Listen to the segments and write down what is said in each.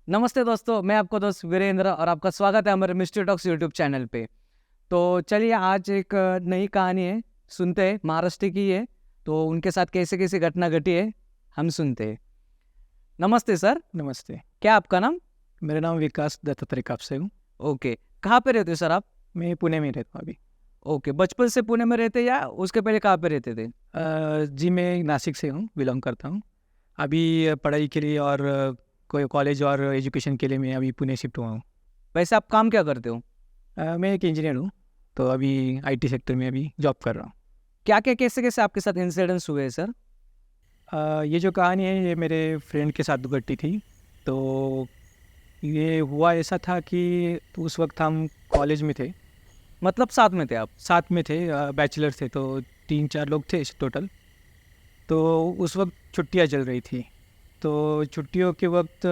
नमस्ते दोस्तों, मैं आपका दोस्त वीरेंद्र और आपका स्वागत है हमारे मिस्ट्री टॉक्स यूट्यूब चैनल पे। तो चलिए आज एक नई कहानी है, सुनते हैं। महाराष्ट्र की है, तो उनके साथ कैसे-कैसे घटना घटी है, हम सुनते हैं। नमस्ते सर, नमस्ते, क्या आपका नाम? मेरा नाम विकास दत्तात्रेय कापसे हूँ। ओके, कहाँ पे रहते हो सर आप? मैं पुणे में रहता हूँ अभी। ओके, बचपन से पुणे में रहते या उसके पहले कहाँ पे रहते थे? जी मैं नासिक से हूँ, बिलॉन्ग करता हूँ। अभी पढ़ाई के लिए और कोई कॉलेज और एजुकेशन के लिए मैं अभी पुणे शिफ्ट हुआ हूँ। वैसे आप काम क्या करते हो? मैं एक इंजीनियर हूँ, तो अभी आईटी सेक्टर में अभी जॉब कर रहा हूँ। क्या-क्या, कैसे-कैसे आपके साथ इंसिडेंट्स हुए हैं सर? ये जो कहानी है ये मेरे फ्रेंड के साथ घटी थी। तो ये हुआ ऐसा था कि उस वक्त हम कॉलेज में थे, मतलब साथ में थे आप? साथ में थे, बैचलर थे, तो 3-4 लोग थे टोटल। तो उस वक्त छुट्टियाँ चल रही थी। तो छुट्टियों के वक्त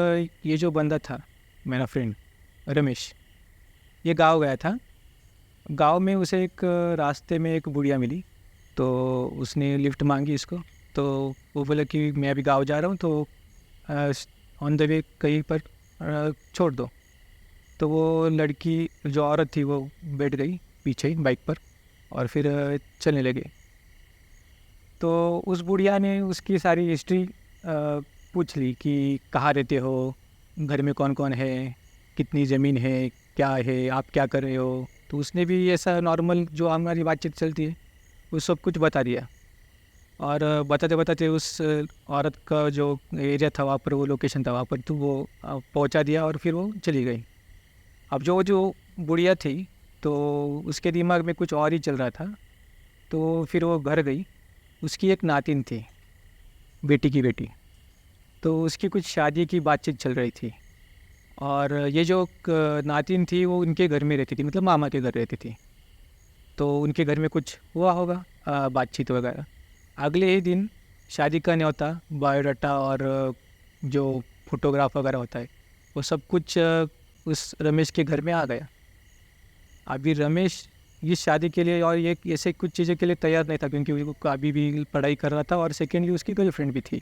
ये जो बंदा था, मेरा फ्रेंड रमेश, ये गांव गया था। गांव में उसे एक रास्ते में एक बुढ़िया मिली, तो उसने लिफ्ट मांगी इसको। तो वो बोला कि मैं अभी गांव जा रहा हूँ, तो ऑन द वे कहीं पर छोड़ दो। तो वो लड़की, जो औरत थी, वो बैठ गई पीछे ही बाइक पर और फिर चलने लगे। तो उस बुढ़िया ने उसकी सारी हिस्ट्री पूछ ली कि कहाँ रहते हो, घर में कौन कौन है, कितनी ज़मीन है, क्या है, आप क्या कर रहे हो। तो उसने भी ऐसा नॉर्मल जो हमारी बातचीत चलती है वो सब कुछ बता दिया। और बताते बताते उस औरत का जो एरिया था वहाँ पर, वो लोकेशन था वहाँ पर, तो वो पहुँचा दिया और फिर वो चली गई। अब जो जो बुढ़िया थी, तो उसके दिमाग में कुछ और ही चल रहा था। तो फिर वो घर गई। उसकी एक नातिन थी, बेटी की बेटी। तो उसकी कुछ शादी की बातचीत चल रही थी। और ये जो नातिन थी वो उनके घर में रहती थी, मतलब मामा के घर रहती थी। तो उनके घर में कुछ हुआ होगा, बातचीत वगैरह। अगले ही दिन शादी का न्योता, बायोडाटा और जो फोटोग्राफ वगैरह होता है, वो सब कुछ उस रमेश के घर में आ गया। अभी रमेश इस शादी के लिए और ये ऐसे कुछ चीज़ों के लिए तैयार नहीं था, क्योंकि वो अभी भी पढ़ाई कर रहा था और सेकेंडली उसकी गर्लफ्रेंड भी थी।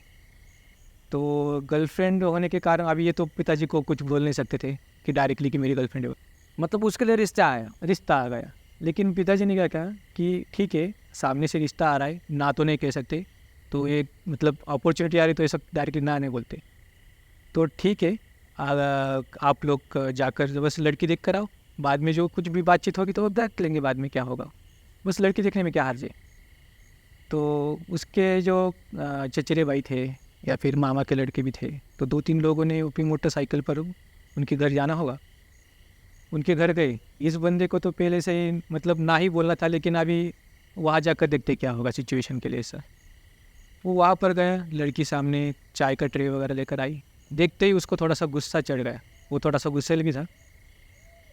तो गर्लफ्रेंड होने के कारण अभी ये तो पिताजी को कुछ बोल नहीं सकते थे कि डायरेक्टली कि मेरी गर्लफ्रेंड है। मतलब उसके लिए रिश्ता आया? रिश्ता आ गया, लेकिन पिताजी ने क्या कहा कि ठीक है, सामने से रिश्ता आ रहा है, ना तो नहीं कह सकते। तो ये मतलब अपॉर्चुनिटी आ रही तो ये सब डायरेक्टली ना नहीं बोलते। तो ठीक है, आप लोग जाकर बस लड़की देख कर आओ, बाद में जो कुछ भी बातचीत होगी तो वो देख लेंगे, बाद में क्या होगा, बस लड़की देखने में क्या हर्ज है। तो उसके जो चचेरे भाई थे या फिर मामा के लड़के भी थे, तो 2-3 लोगों ने अपनी मोटरसाइकिल पर उनके घर जाना होगा, उनके घर गए। इस बंदे को तो पहले से ही मतलब ना ही बोलना था, लेकिन अभी वहाँ जाकर देखते क्या होगा सिचुएशन के लिए सर। वो वहाँ पर गया, लड़की सामने चाय का ट्रे वगैरह लेकर आई। देखते ही उसको थोड़ा सा गुस्सा चढ़ गया, वो थोड़ा सा गुस्सेल भी था।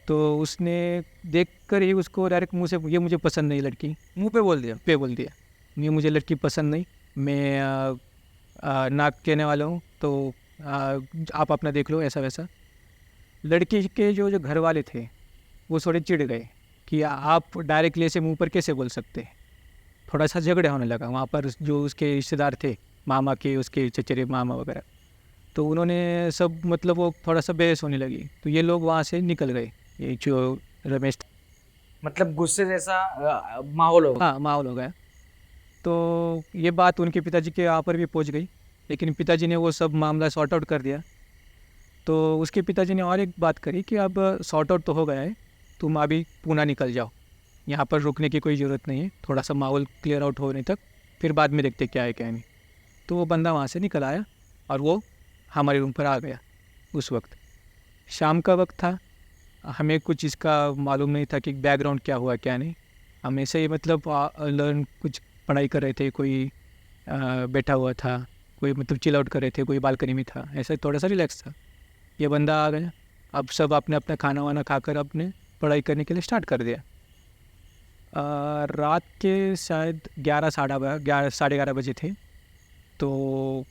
तो उसने देख कर ही उसको डायरेक्ट मुँह से, ये मुझे पसंद नहीं लड़की, मुँह पे बोल दिया? पे बोल दिया, ये मुझे लड़की पसंद नहीं, मैं नाक कहने वाला हूँ, तो आप अपना देख लो, ऐसा वैसा। लड़की के जो जो घर वाले थे वो थोड़े चिढ़ गए कि आप डायरेक्टली ऐसे मुंह पर कैसे बोल सकते हैं। थोड़ा सा झगड़ा होने लगा वहाँ पर, जो उसके रिश्तेदार थे, मामा के, उसके चचेरे मामा वगैरह। तो उन्होंने सब मतलब वो थोड़ा सा बहस होने लगी, तो ये लोग वहाँ से निकल गए, ये जो रमेश। मतलब गुस्से जैसा माहौल हो? हाँ, माहौल हो गया। तो ये बात उनके पिताजी के यहाँ पर भी पहुँच गई, लेकिन पिताजी ने वो सब मामला सॉर्ट आउट कर दिया। तो उसके पिताजी ने और एक बात करी कि अब सॉर्ट आउट तो हो गया है, तुम अभी पूना निकल जाओ, यहाँ पर रुकने की कोई ज़रूरत नहीं है, थोड़ा सा माहौल क्लियर आउट होने तक, फिर बाद में देखते क्या है क्या नहीं। तो वो बंदा वहाँ से निकल आया और वो हमारे रूम पर आ गया। उस वक्त शाम का वक्त था, हमें कुछ इसका मालूम नहीं था कि बैकग्राउंड क्या हुआ क्या नहीं। हम ऐसे ही मतलब लर्न कुछ पढ़ाई कर रहे थे, कोई बैठा हुआ था, कोई मतलब चिल आउट कर रहे थे, कोई बालकनी में था, ऐसा थोड़ा सा रिलैक्स था। ये बंदा आ गया। अब सब अपने अपना खाना वाना खाकर अपने पढ़ाई करने के लिए स्टार्ट कर दिया। रात के शायद 11 साढ़े 11 बजे थे। तो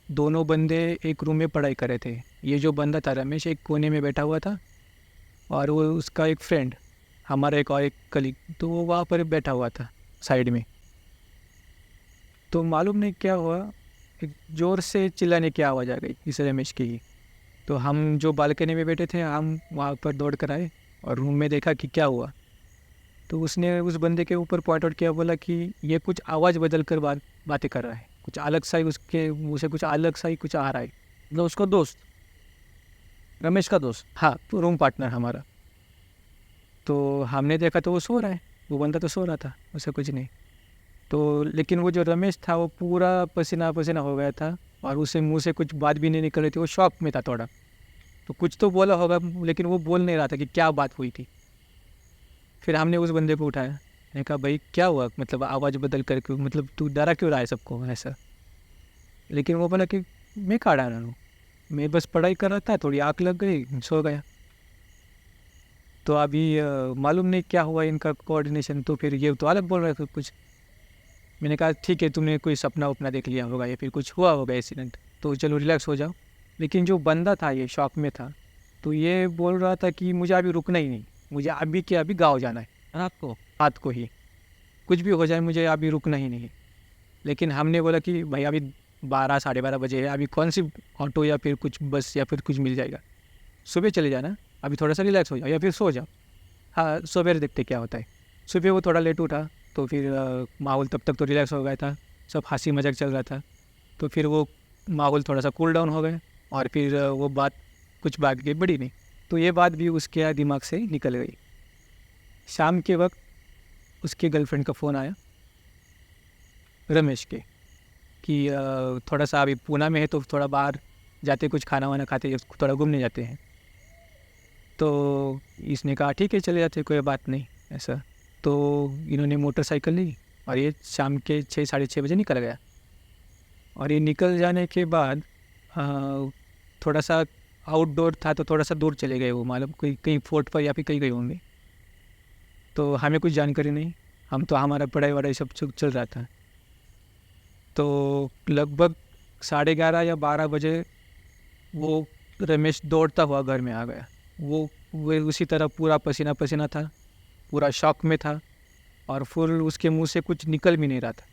दोनों बंदे एक रूम में पढ़ाई कर रहे थे। ये जो बंदा था रमेश एक कोने में बैठा हुआ था, और वो उसका एक फ्रेंड, हमारा एक और एक कलीग, तो वो वहाँ पर बैठा हुआ था साइड में। तो मालूम नहीं क्या हुआ, एक ज़ोर से चिल्लाने की आवाज़ आ गई इस रमेश की ही। तो हम जो बालकनी में बैठे थे हम वहाँ पर दौड़ कर आए और रूम में देखा कि क्या हुआ। तो उसने उस बंदे के ऊपर पॉइंट आउट किया, बोला कि ये कुछ आवाज़ बदल कर बातें कर रहा है, कुछ अलग सा ही उसके मुँह से कुछ अलग सा ही कुछ आ रहा है। मतलब उसका दोस्त, रमेश का दोस्त। हाँ, तो रूम पार्टनर हमारा। तो हमने देखा तो वो सो रहा है, वो बंदा तो सो रहा था, उसे कुछ नहीं। तो लेकिन वो जो रमेश था वो पूरा पसीना पसीना हो गया था और उसे मुंह से कुछ बात भी नहीं निकल रही थी, वो शॉक में था थोड़ा। तो कुछ तो बोला होगा लेकिन वो बोल नहीं रहा था कि क्या बात हुई थी। फिर हमने उस बंदे को उठाया, मैंने कहा भाई क्या हुआ, मतलब आवाज़ बदल कर क्यों, मतलब तू डरा क्यों रहा है सबको ऐसा। लेकिन वो बोला कि मैं कहाँ डरा रहा हूँ, मैं बस पढ़ाई कर रहा था, थोड़ी आँख लग गई, सो गया। तो अभी मालूम नहीं क्या हुआ इनका कोऑर्डिनेशन, तो फिर ये तो अलग बोल रहा है कुछ। मैंने कहा ठीक है, तुमने कोई सपना वपना देख लिया होगा या फिर कुछ हुआ होगा एक्सीडेंट, तो चलो रिलैक्स हो जाओ। लेकिन जो बंदा था ये शॉक में था, तो ये बोल रहा था कि मुझे अभी रुकना ही नहीं, मुझे अभी के अभी गाँव जाना है, रात को? रात को ही, कुछ भी हो जाए मुझे अभी रुकना ही नहीं है। लेकिन हमने बोला कि भाई अभी 12 साढ़े 12 बजे है, अभी कौन सी ऑटो या फिर कुछ बस या फिर कुछ मिल जाएगा, सुबह चले जाना, अभी थोड़ा सा रिलैक्स हो जाओ या फिर सो जाओ। हाँ, सवेरे देखते क्या होता है। सुबह वो थोड़ा लेट उठा तो फिर माहौल तब तक तो रिलैक्स हो गया था, सब हंसी मजाक चल रहा था। तो फिर वो माहौल थोड़ा सा कूल डाउन हो गया और फिर वो बात कुछ बात की बड़ी नहीं, तो ये बात भी उसके दिमाग से निकल गई। शाम के वक्त उसके गर्लफ्रेंड का फ़ोन आया रमेश के कि थोड़ा सा अभी पूना में है तो थोड़ा बाहर जाते, कुछ खाना वाना खाते, थोड़ा घूमने जाते हैं। तो इसने कहा ठीक है चले जाते, कोई बात नहीं ऐसा। तो इन्होंने मोटरसाइकिल ली और ये शाम के 6 साढ़े 6 बजे निकल गया। और ये निकल जाने के बाद थोड़ा सा आउटडोर था तो थोड़ा सा दूर चले गए वो, मालूम कोई कहीं फोर्ट पर या फिर कहीं गए होंगे। तो हमें कुछ जानकारी नहीं, हम तो हमारा पढ़ाई वढ़ाई सब चल रहा था। तो लगभग 11:30 या 12 बजे वो रमेश दौड़ता हुआ घर में आ गया। वो उसी तरह पूरा पसीना पसीना था, पूरा शॉक में था और फुल उसके मुंह से कुछ निकल भी नहीं रहा था,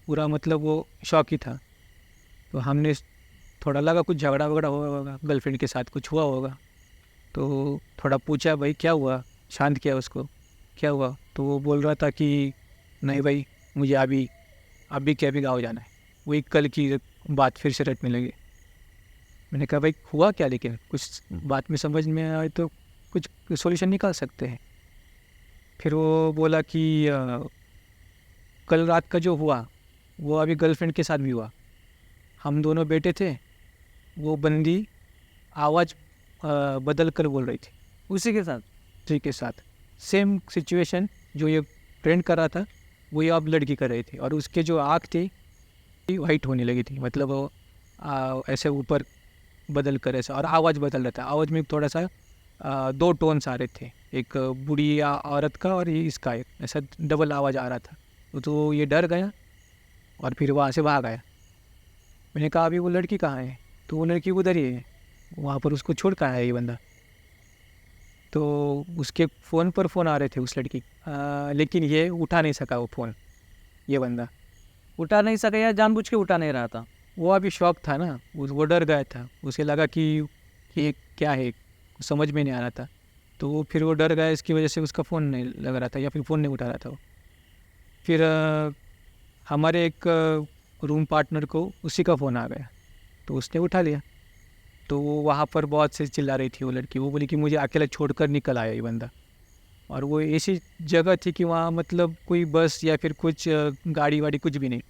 पूरा मतलब वो शॉक ही था। तो हमने थोड़ा लगा कुछ झगड़ा वगड़ा हुआ होगा, गर्लफ्रेंड के साथ कुछ हुआ होगा। तो थोड़ा पूछा भाई क्या हुआ, शांत किया उसको, क्या हुआ। तो वो बोल रहा था कि नहीं भाई मुझे अभी अभी के अभी गाँव जाना है। वही कल की बात फिर से रटने लगे। मैंने कहा भाई हुआ क्या, लेकिन कुछ बात में समझ में आए तो कुछ सॉल्यूशन निकाल सकते हैं। फिर वो बोला कि कल रात का जो हुआ वो अभी गर्लफ्रेंड के साथ भी हुआ। हम दोनों बैठे थे, वो बंदी आवाज़ बदल कर बोल रही थी उसी के साथ? स्त्री के साथ। सेम सिचुएशन जो ये फ्रेंड कर रहा था वो ये अब लड़की कर रही थी। और उसके जो आँख थी वाइट होने लगी थी, मतलब वो ऐसे ऊपर बदल कर ऐसा, और आवाज़ बदल रहा था। आवाज़ में थोड़ा सा 2 टोन्स आ रहे थे, एक बूढ़ी औरत का और ये इसका, एक ऐसा डबल आवाज़ आ रहा था। तो ये डर गया और फिर वहाँ से भाग आया। मैंने कहा अभी वो लड़की कहाँ है, तो वो लड़की उधर ही है, वहाँ पर उसको छोड़ कर आया ये बंदा। तो उसके फ़ोन पर फ़ोन आ रहे थे उस लड़की, लेकिन ये उठा नहीं सका वो फ़ोन, ये बंदा उठा नहीं सका या जानबूझ के उठा नहीं रहा था? वो अभी शौक था ना, वो डर गया था, उसे लगा कि ये क्या है, समझ में नहीं आ रहा था। तो वो फिर वो डर गया, इसकी वजह से उसका फ़ोन नहीं लग रहा था या फिर फ़ोन नहीं उठा रहा था वो। फिर हमारे एक रूम पार्टनर को उसी का फ़ोन आ गया, तो उसने उठा लिया। तो वो वहाँ पर बहुत से चिल्ला रही थी वो लड़की, वो बोली कि मुझे अकेला छोड़कर निकल आया ये बंदा। और वो ऐसी जगह थी कि वहाँ मतलब कोई बस या फिर कुछ गाड़ी वाड़ी कुछ भी नहीं,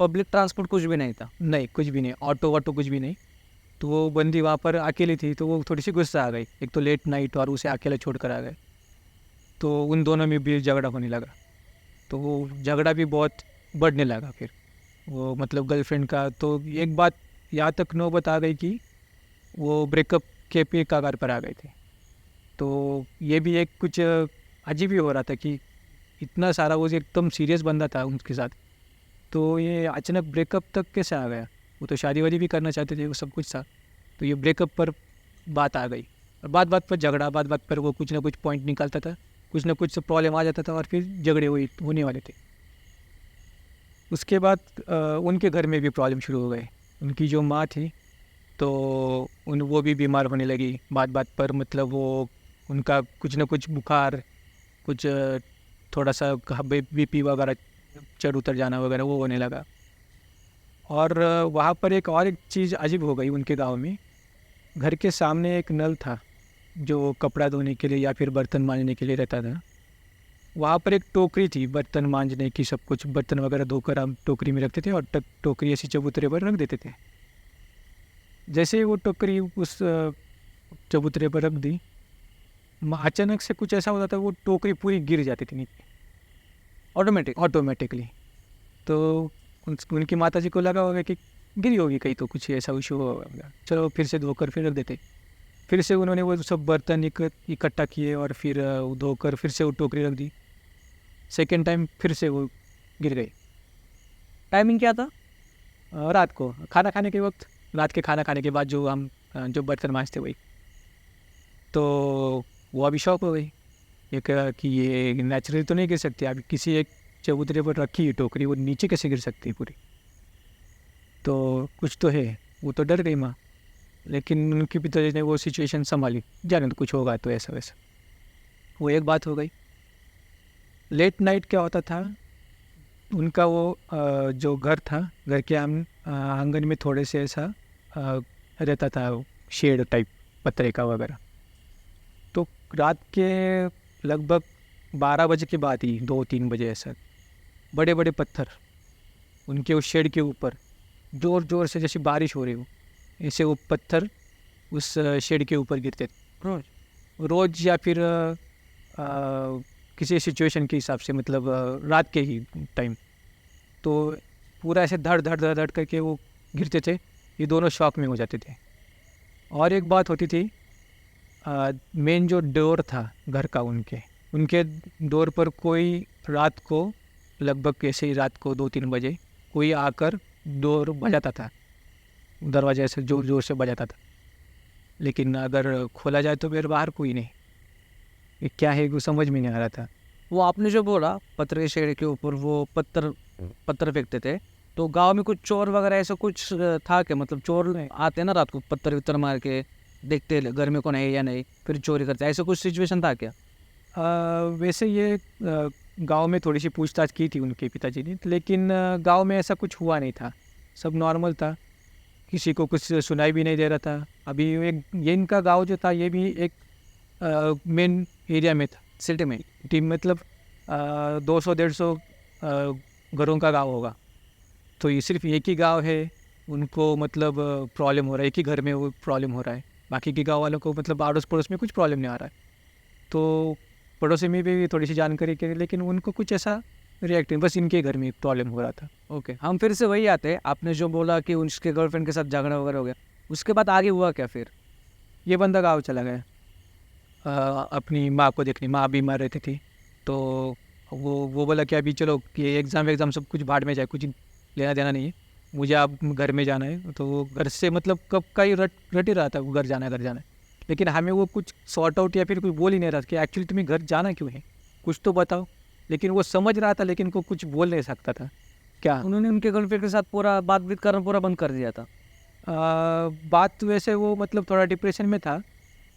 पब्लिक ट्रांसपोर्ट कुछ भी नहीं था? नहीं कुछ भी नहीं, ऑटो वाटो कुछ भी नहीं। तो वो बंदी वहाँ पर अकेली थी, तो वो थोड़ी सी गुस्सा आ गई, एक तो लेट नाइट और उसे अकेला छोड़ कर आ गए। तो उन दोनों में भी झगड़ा होने लगा। तो वो झगड़ा भी बहुत बढ़ने लगा फिर, वो मतलब गर्लफ्रेंड का। तो एक बात यहाँ तक नौबत आ गई कि वो ब्रेकअप के पे कगार पर आ गए थे। तो ये भी एक कुछ अजीब ही हो रहा था कि इतना सारा वो एकदम सीरियस बंदा था उनके साथ, तो ये अचानक ब्रेकअप तक कैसे आ गया। वो तो शादी वादी भी करना चाहते थे, वो सब कुछ था, तो ये ब्रेकअप पर बात आ गई। और बात बात पर झगड़ा, बात बात पर वो कुछ ना कुछ पॉइंट निकालता था, कुछ ना कुछ प्रॉब्लम आ जाता था और फिर झगड़े होने वाले थे। उसके बाद उनके घर में भी प्रॉब्लम शुरू हो गए। उनकी जो माँ थी तो वो भी बीमार होने लगी बात बात पर, मतलब वो उनका कुछ ना कुछ बुखार, कुछ थोड़ा सा बीपी वगैरह चढ़ उतर जाना वगैरह वो होने लगा। और वहाँ पर एक चीज़ अजीब हो गई उनके गांव में। घर के सामने एक नल था जो कपड़ा धोने के लिए या फिर बर्तन मांजने के लिए रहता था। वहाँ पर एक टोकरी थी बर्तन मांजने की, सब कुछ बर्तन वगैरह धोकर हम टोकरी में रखते थे और टोकरी ऐसी चबूतरे पर रख देते थे। जैसे ही वो टोकरी उस चबूतरे पर रख दी, अचानक से कुछ ऐसा होता था, वो टोकरी पूरी गिर जाती थी नीचे ऑटोमेटिकली। तो उनकी माता जी को लगा होगा कि गिरी होगी कहीं, तो कुछ ऐसा इशू होगा, चलो फिर से धोकर फिर रख देते। फिर से उन्होंने वो सब बर्तन इकट्ठा किए और फिर धोकर फिर से वो टोकरी रख दी। सेकेंड टाइम फिर से वो गिर गई। टाइमिंग क्या था? रात को खाना खाने के वक्त, रात के खाना खाने के बाद जो हम जो बर्तन मांजते वही। तो वो अभी शौक हो गई कि ये नेचुरली तो नहीं गिर सकती, अभी किसी एक चबूतरे पर रखी है टोकरी, वो नीचे कैसे गिर सकती है पूरी। तो कुछ तो है, वो तो डर गई माँ। लेकिन उनके पिताजी ने वो सिचुएशन संभाली, जाने तो कुछ होगा तो ऐसा वैसा। वो एक बात हो गई। लेट नाइट क्या होता था, उनका वो जो घर था, घर के आंगन में थोड़े से ऐसा रहता था शेड टाइप पत्रे का वगैरह। तो रात के लगभग 12 बजे के बाद ही 2-3 बजे ऐसा बड़े बड़े पत्थर उनके उस शेड के ऊपर ज़ोर ज़ोर से, जैसे बारिश हो रही हो ऐसे वो पत्थर उस शेड के ऊपर गिरते थे रोज़ या फिर किसी सिचुएशन के हिसाब से, मतलब रात के ही टाइम। तो पूरा ऐसे धड़ धड़ धड़ धड़ करके वो गिरते थे, ये दोनों शॉक में हो जाते थे। और एक बात होती थी, मेन जो डोर था घर का, उनके डोर पर कोई रात को लगभग ऐसे ही रात को 2-3 बजे कोई आकर डोर बजाता था, दरवाजा ऐसे ज़ोर ज़ोर से बजाता था। लेकिन अगर खोला जाए तो फिर बाहर कोई नहीं। ये क्या है वो समझ में नहीं आ रहा था। वो आपने जो बोला पत्थर के शेड के ऊपर वो पत्थर फेंकते थे, तो गांव में कुछ चोर वगैरह ऐसा कुछ था क्या? मतलब चोर आते हैं ना रात को, पत्थर उत्तर मार के देखते घर में कौन है या नहीं, फिर चोरी करते, ऐसा कुछ सिचुएशन था क्या? वैसे ये गांव में थोड़ी सी पूछताछ की थी उनके पिताजी ने, लेकिन गांव में ऐसा कुछ हुआ नहीं था, सब नॉर्मल था, किसी को कुछ सुनाई भी नहीं दे रहा था। अभी ये इनका गांव जो था ये भी एक मेन एरिया में था, सिटी में टीम, मतलब 200-150 घरों का गांव होगा। तो ये सिर्फ एक ही गांव है, उनको मतलब प्रॉब्लम हो रहा है, एक ही घर में वो प्रॉब्लम हो रहा है, बाकी के गांव वालों को मतलब आड़ोस पड़ोस में कुछ प्रॉब्लम नहीं आ रहा है। तो पड़ोसी में भी थोड़ी सी जानकारी करी, लेकिन उनको कुछ ऐसा रिएक्ट नहीं, बस इनके घर में प्रॉब्लम हो रहा था। ओके, हम फिर से वही आते हैं। आपने जो बोला कि उसके गर्लफ्रेंड के साथ झगड़ा वगैरह हो गया, उसके बाद आगे हुआ क्या फिर? ये बंदा गाँव चला गया अपनी माँ को देखने, माँ बीमार रहती थी। तो वो बोला कि अभी चलो कि एग्ज़ाम सब कुछ भाड़ में जाए, कुछ लेना देना नहीं है, मुझे आप घर में जाना है। तो वो घर से मतलब कब का ही रट ही रहा था, वो घर जाना है। लेकिन हमें वो कुछ सॉर्ट आउट या फिर कुछ बोल ही नहीं रहा कि एक्चुअली तुम्हें घर जाना क्यों है, कुछ तो बताओ। लेकिन वो समझ रहा था, लेकिन वो कुछ बोल नहीं सकता था क्या। उन्होंने उनके गर्लफ्रेंड के साथ पूरा बातचीत करना पूरा बंद कर दिया था? बात वैसे वो मतलब थोड़ा डिप्रेशन में था,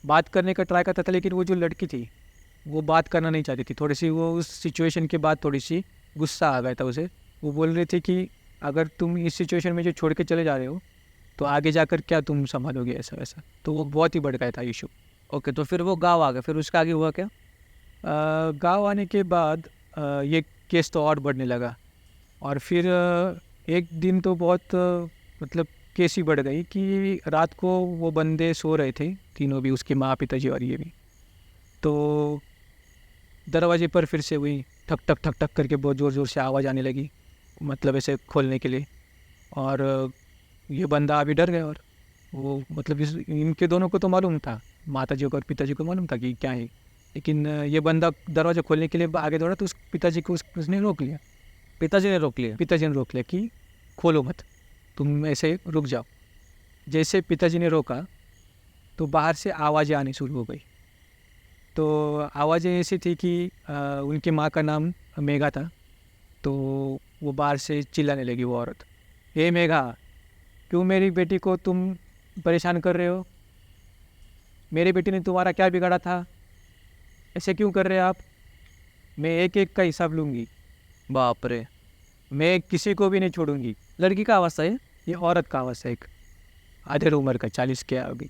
बात करने का ट्राई करता था, लेकिन वो जो लड़की थी वो बात करना नहीं चाहती थी। थोड़ी सी वो उस सिचुएशन के बाद थोड़ी सी गुस्सा आ गया था उसे। वो बोल रही थी कि अगर तुम इस सिचुएशन में जो छोड़ के चले जा रहे हो तो आगे जाकर क्या तुम संभालोगे, ऐसा वैसा। तो वो बहुत ही बढ़ गया था इशू। ओके, तो फिर वो गाँव आ गया, फिर उसका आगे हुआ क्या? गांव आने के बाद ये केस तो और बढ़ने लगा। और फिर एक दिन तो बहुत मतलब केस ही बढ़ गई कि रात को वो बंदे सो रहे थे तीनों भी, उसके माँ पिताजी और ये भी। तो दरवाजे पर फिर से वही ठक ठक ठक ठक करके बहुत ज़ोर ज़ोर से आवाज़ आने लगी, मतलब ऐसे खोलने के लिए। और ये बंदा अभी डर गया। और वो मतलब इनके दोनों को तो मालूम था, माताजी को और पिताजी को मालूम था कि क्या है। लेकिन ये बंदा दरवाज़ा खोलने के लिए आगे दौड़ा तो उस पिताजी को उसने रोक लिया। पिताजी ने रोक लिया? पिताजी ने रोक लिया कि खोलो मत, तुम ऐसे रुक जाओ। जैसे पिताजी ने रोका तो बाहर से आवाज़ें आनी शुरू हो गई। तो आवाज़ें ऐसी थी कि उनकी माँ का नाम मेघा था। तो वो बाहर से चिल्लाने लगी वो औरत, हे मेघा, क्यों मेरी बेटी को तुम परेशान कर रहे हो? मेरे बेटे ने तुम्हारा क्या बिगाड़ा था? ऐसे क्यों कर रहे हैं आप? मैं एक एक का हिसाब लूँगी, बाप रे। मैं किसी को भी नहीं छोड़ूंगी। लड़की का आवाज़ था ये? औरत का आवाज़ है, एक आधे उम्र का, 40 के आगे,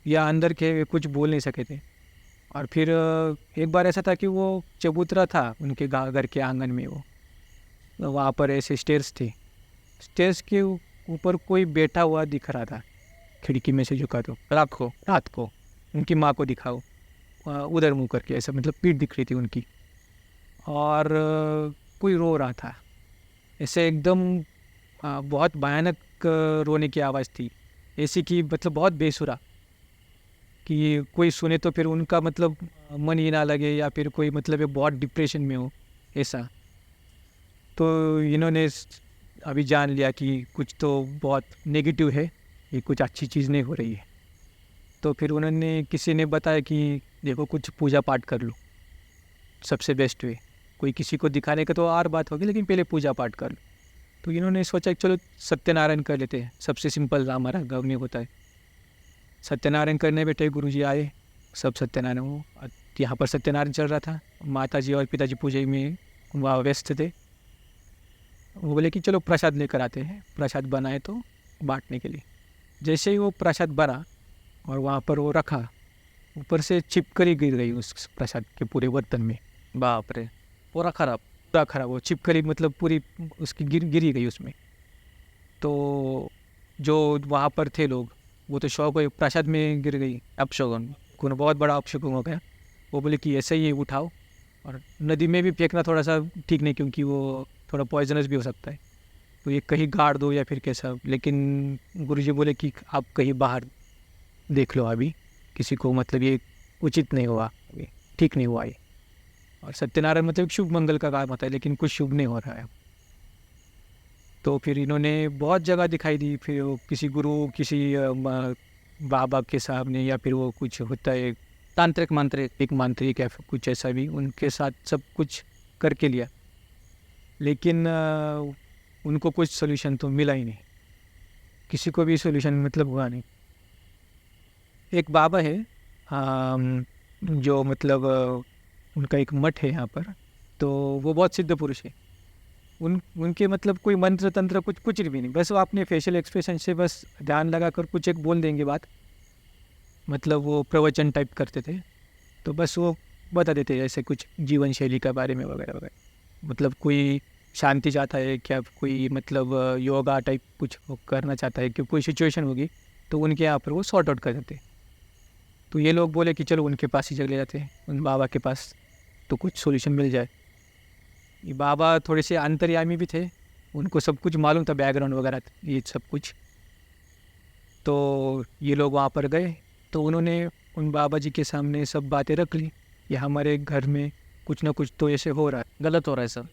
या अंदर के कुछ बोल नहीं सके थे। और फिर एक बार ऐसा था कि वो चबूतरा था उनके घर के आंगन में, वो वहाँ पर ऐसे स्टेयर्स थे, स्टेयर्स के ऊपर कोई बैठा हुआ दिख रहा था, खिड़की में से झुका तो रात को उनकी माँ को दिखाओ, उधर मुँह करके, ऐसा मतलब पीठ दिख रही थी उनकी, और कोई रो रहा था ऐसे एकदम बहुत भयानक रोने की आवाज़ थी, ऐसी कि मतलब बहुत बेसुरा, कि कोई सुने तो फिर उनका मतलब मन ही ना लगे, या फिर कोई मतलब ये बहुत डिप्रेशन में हो ऐसा। तो इन्होंने अभी जान लिया कि कुछ तो बहुत नेगेटिव है, ये कुछ अच्छी चीज़ नहीं हो रही है। तो फिर उन्होंने, किसी ने बताया कि देखो कुछ पूजा पाठ कर लो, सबसे बेस्ट वे। कोई किसी को दिखाने का तो और बात होगी, लेकिन पहले पूजा पाठ कर लो। तो इन्होंने सोचा कि चलो सत्यनारायण कर लेते हैं, सबसे सिंपल हमारा गाँव में होता है। सत्यनारायण करने बैठे, गुरुजी आए, सब सत्यनारायण, वो यहाँ पर सत्यनारायण चल रहा था, माताजी और पिताजी पूजा में वहाँ व्यस्त थे। वो बोले कि चलो प्रसाद लेकर आते हैं, प्रसाद बनाए तो बांटने के लिए। जैसे ही वो प्रसाद बना और वहाँ पर वो रखा, ऊपर से छिपकली गिर गई उस प्रसाद के पूरे बर्तन में। बाप रे, पूरा खराब। वो छिपकली मतलब पूरी उसकी गिरी गई उसमें। तो जो वहाँ पर थे लोग, वो तो शौक हुए, प्रसाद में गिर गई, अपशगुन। कोनो बहुत बड़ा अपशगुन हो गया। वो बोले कि ऐसे ही उठाओ, और नदी में भी फेंकना थोड़ा सा ठीक नहीं, क्योंकि वो थोड़ा पॉइजनस भी हो सकता है, तो ये कहीं गाड़ दो या फिर कैसा। लेकिन गुरुजी बोले कि आप कहीं बाहर देख लो, अभी किसी को मतलब ये उचित नहीं हुआ, अभी ठीक नहीं हुआ ये। और सत्यनारायण मतलब शुभ मंगल का काम होता है, लेकिन कुछ शुभ नहीं हो रहा है। तो फिर इन्होंने बहुत जगह दिखाई दी, फिर वो किसी गुरु, किसी बाबा के सामने, या फिर वो कुछ होता है तांत्रिक मांत्रिक। एक मांत्रिक या फिर कुछ ऐसा भी, उनके साथ सब कुछ करके लिया, लेकिन उनको कुछ सोल्यूशन तो मिला ही नहीं, किसी को भी सोल्यूशन मतलब हुआ नहीं। एक बाबा है जो मतलब उनका एक मठ है यहाँ पर, तो वो बहुत सिद्ध पुरुष है। उनके मतलब कोई मंत्र तंत्र कुछ भी नहीं, बस वो अपने फेशियल एक्सप्रेशन से बस ध्यान लगा कर कुछ एक बोल देंगे बात, मतलब वो प्रवचन टाइप करते थे, तो बस वो बता देते ऐसे कुछ जीवन शैली के बारे में वगैरह वगैरह। मतलब कोई शांति चाहता है क्या, कोई मतलब योगा टाइप कुछ करना चाहता है, कि कोई सिचुएशन होगी तो उनके यहाँ पर वो सॉर्ट आउट कर देते। तो ये लोग बोले कि चलो उनके पास ही चले जाते हैं, उन बाबा के पास, तो कुछ सोल्यूशन मिल जाए। ये बाबा थोड़े से अंतर्यामी भी थे, उनको सब कुछ मालूम था, बैकग्राउंड वगैरह ये सब कुछ। तो ये लोग वहाँ पर गए, तो उन्होंने उन बाबा जी के सामने सब बातें रख ली, ये हमारे घर में कुछ ना कुछ तो ऐसे हो रहा है, गलत हो रहा है सर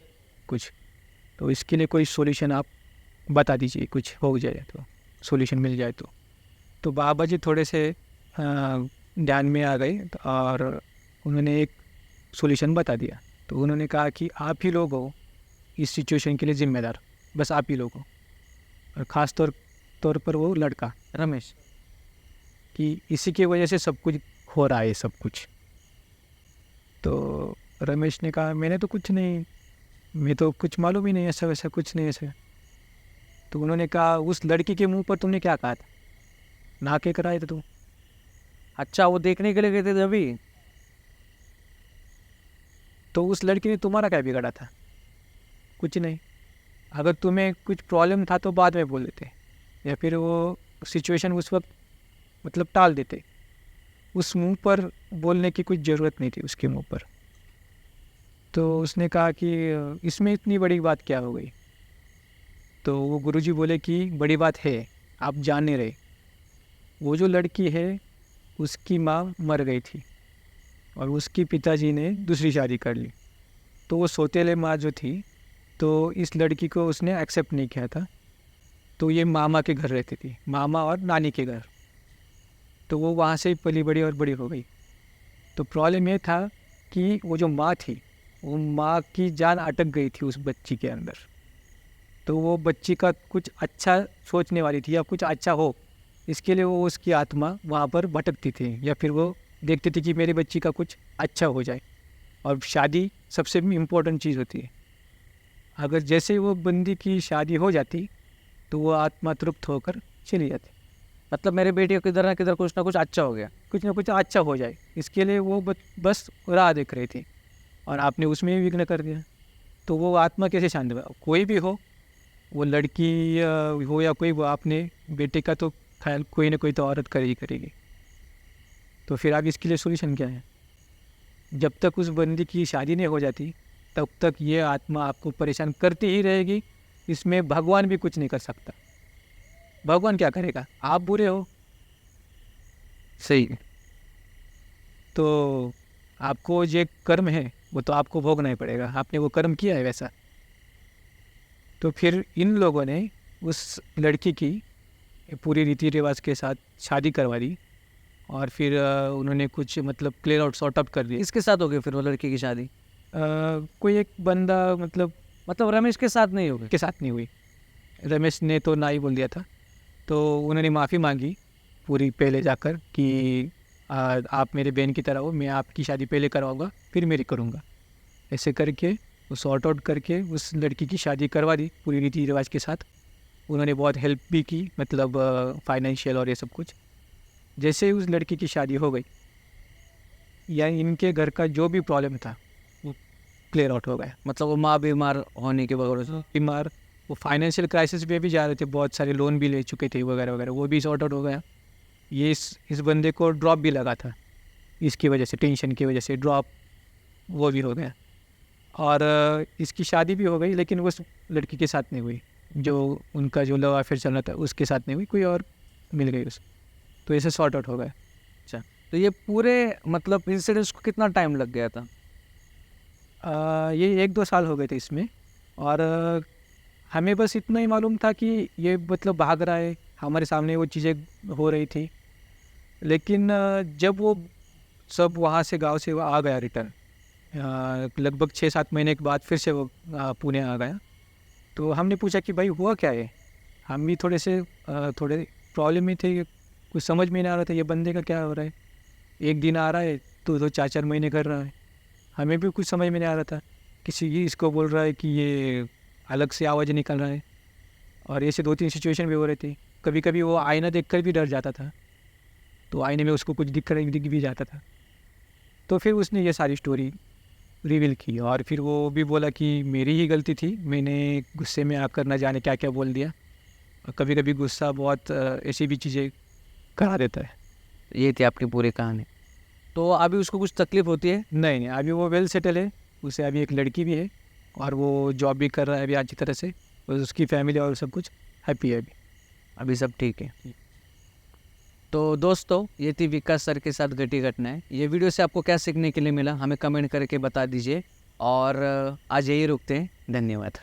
कुछ, तो इसके लिए कोई सॉल्यूशन आप बता दीजिए, कुछ हो जाए तो, सॉल्यूशन मिल जाए तो बाबा जी थोड़े से ध्यान में आ गए, और उन्होंने एक सॉल्यूशन बता दिया। तो उन्होंने कहा कि आप ही लोग हो इस सिचुएशन के लिए ज़िम्मेदार, बस आप ही लोग हो, और ख़ास तौर पर वो लड़का रमेश, कि इसी की वजह से सब कुछ हो रहा है, सब कुछ। तो रमेश ने कहा मैंने तो कुछ नहीं, मैं तो कुछ मालूम ही नहीं, ऐसा वैसा कुछ नहीं ऐसा। तो उन्होंने कहा उस लड़की के मुंह पर तुमने क्या कहा था, नहा के कराए थे तुम? अच्छा वो देखने के लिए गए थे अभी? तो उस लड़की ने तुम्हारा क्या बिगाड़ा था? कुछ नहीं। अगर तुम्हें कुछ प्रॉब्लम था तो बाद में बोल देते, या फिर वो सिचुएशन उस वक्त मतलब टाल देते। उस मुंह पर बोलने की कुछ ज़रूरत नहीं थी, उसके मुंह पर। तो उसने कहा कि इसमें इतनी बड़ी बात क्या हो गई? तो वो गुरुजी बोले कि बड़ी बात है, आप जान नहीं रहे। वो जो लड़की है उसकी माँ मर गई थी, और उसकी पिताजी ने दूसरी शादी कर ली। तो वो सौतेले माँ जो थी, तो इस लड़की को उसने एक्सेप्ट नहीं किया था, तो ये मामा के घर रहती थी, मामा और नानी के घर। तो वो वहाँ से ही पली बड़ी और बड़ी हो गई। तो प्रॉब्लम ये था कि वो जो माँ थी, वो माँ की जान अटक गई थी उस बच्ची के अंदर। तो वो बच्ची का कुछ अच्छा सोचने वाली थी, या कुछ अच्छा हो, इसके लिए वो उसकी आत्मा वहाँ पर भटकती थी, या फिर वो देखती थी कि मेरे बच्ची का कुछ अच्छा हो जाए। और शादी सबसे इम्पोर्टेंट चीज़ होती है। अगर जैसे ही वो बंदी की शादी हो जाती तो वो आत्मा तृप्त होकर चली जाती। मतलब मेरे बेटी को किधर ना कुछ अच्छा हो गया। कुछ ना कुछ अच्छा हो जाए, इसके लिए वो बस राह देख रही थी, और आपने उसमें भी विघ्न कर दिया। तो वो आत्मा कैसे शांत होगा? कोई भी हो, वो लड़की हो या कोई, वो आपने बेटे का तो ख्याल कोई ना कोई तो औरत करेगी। तो फिर अब इसके लिए सोल्यूशन क्या है? जब तक उस बंदी की शादी नहीं हो जाती तब तक ये आत्मा आपको परेशान करती ही रहेगी। इसमें भगवान भी कुछ नहीं कर सकता। भगवान क्या करेगा? आप बुरे हो सही है। तो आपको जो कर्म है वो तो आपको भोगना ही पड़ेगा। आपने वो कर्म किया है वैसा। तो फिर इन लोगों ने उस लड़की की पूरी रीति रिवाज के साथ शादी करवा दी, और फिर उन्होंने कुछ मतलब क्लियर आउट सॉर्ट आउट कर दिया। इसके साथ हो गई फिर वो लड़की की शादी? कोई एक बंदा मतलब रमेश के साथ नहीं हो गई? के साथ नहीं हुई। रमेश ने तो ना ही बोल दिया था। तो उन्होंने माफ़ी मांगी पूरी पहले जाकर कि आप मेरे बहन की तरह हो, मैं आपकी शादी पहले करवाऊँगा फिर मेरी करूँगा। ऐसे करके वो सॉर्ट आउट करके उस लड़की की शादी करवा दी पूरी रीति रिवाज के साथ। उन्होंने बहुत हेल्प भी की, मतलब फाइनेंशियल और ये सब कुछ। जैसे ही उस लड़की की शादी हो गई, या इनके घर का जो भी प्रॉब्लम था वो क्लियर आउट हो गया। मतलब वो माँ बीमार होने के वजह से? बीमार, वो फाइनेंशियल क्राइसिस में भी जा रहे थे, बहुत सारे लोन भी ले चुके थे वगैरह वगैरह, वो भी सॉर्ट आउट हो गया। ये इस बंदे को ड्रॉप भी लगा था, इसकी वजह से, टेंशन की वजह से ड्रॉप वो भी हो गया। और इसकी शादी भी हो गई, लेकिन उस लड़की के साथ नहीं हुई जो उनका जो लव अफेयर चल रहा था, उसके साथ नहीं हुई, कोई और मिल गई उस। तो ऐसे सॉर्ट आउट हो गया। अच्छा, तो ये पूरे मतलब इंसिडेंट्स को कितना टाइम लग गया था? ये 1-2 साल हो गए थे इसमें। और हमें बस इतना ही मालूम था कि ये मतलब भाग रहा है, हमारे सामने वो चीज़ें हो रही थी। लेकिन जब वो सब वहाँ से गांव से वो आ गया रिटर्न, लगभग 6-7 महीने के बाद फिर से वो पुणे आ गया। तो हमने पूछा कि भाई हुआ क्या है? हम भी थोड़े प्रॉब्लम में थे, कुछ समझ में नहीं आ रहा था ये बंदे का क्या हो रहा है। एक दिन आ रहा है तो 4-4 महीने कर रहा है, हमें भी कुछ समझ में नहीं आ रहा था। किसी इसको बोल रहा है कि ये अलग से आवाज़ निकल रहा है, और ऐसे 2-3 सिचुएशन भी हो रही थी। कभी कभी वो आईना देखकर भी डर जाता था, तो आईने में उसको कुछ दिख भी जाता था। तो फिर उसने ये सारी स्टोरी रिवील की, और फिर वो भी बोला कि मेरी ही गलती थी, मैंने गुस्से में आकर न जाने क्या क्या बोल दिया। और कभी कभी गुस्सा बहुत ऐसी भी चीज़ें करा देता है। ये थी आपकी पूरी कहानी। तो अभी उसको कुछ तकलीफ होती है? नहीं, अभी वो वेल सेटल है। उसे अभी एक लड़की भी है, और वो जॉब भी कर रहा है अभी अच्छी तरह से, और उसकी फैमिली और सब कुछ हैप्पी है अभी सब ठीक है। तो दोस्तों, ये थी विकास सर के साथ घटी घटनाएं। ये वीडियो से आपको क्या सीखने के लिए मिला हमें कमेंट करके बता दीजिए, और आज यही रुकते हैं। धन्यवाद।